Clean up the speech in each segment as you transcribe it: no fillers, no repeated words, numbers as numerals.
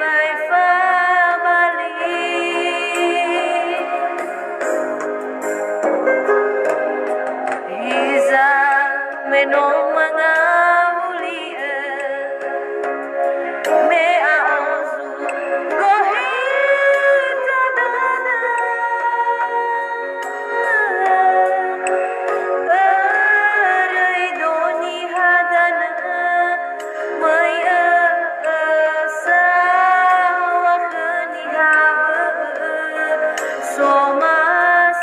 bai fa bali Iza menong mga ulia me aosu gohita dana Aray doni hadana may asawa kanihaba soma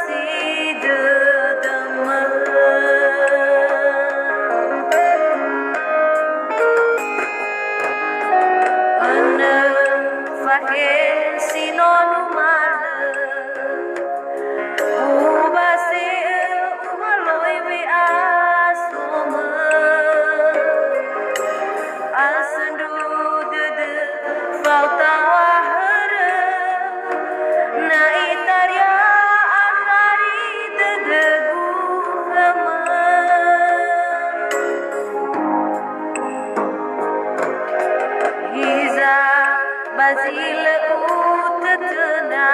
si dadama Ana fahen sinonumala Ubase umaloy we asuma Asandu de falta wahara Na itarya akari de gugama Iza bazil utatna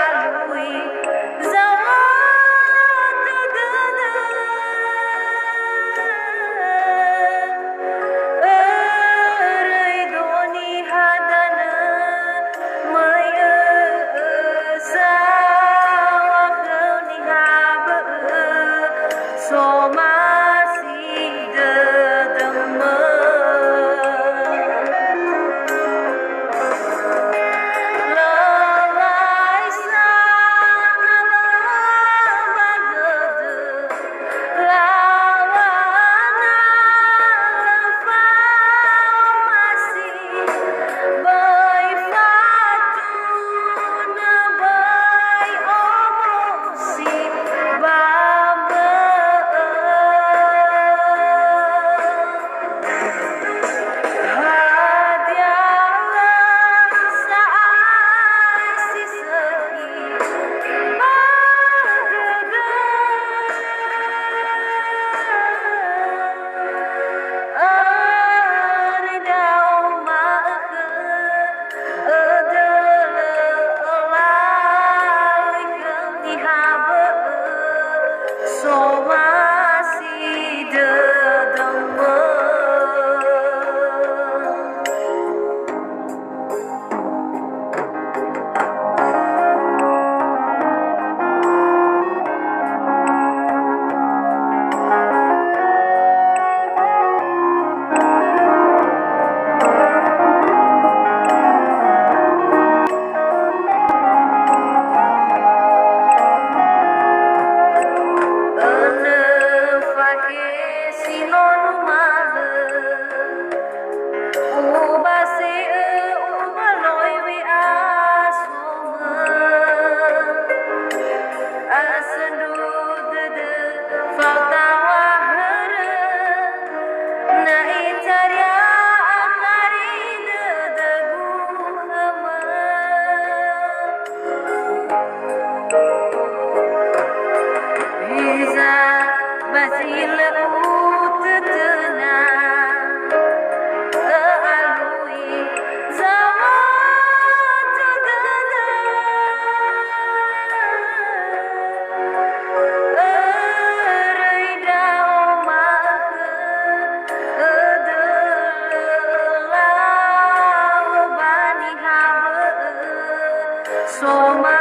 alui zawat dana Aray doni hadana maya sawa kanihaba soma si dadama Lalai sana lavagada lawana farmasi bai fatuna bai omosi baba Hadiah saat sisai bagada Aridau maka adalah alai kanihaba soma si dadama Ana fahe sinonumala Ubase umaloy we asuma Asandu de falta wahara Na itarya akari de gugama Iza bazil utatna alui zawat dana Aray dau maka adalah banihaba soma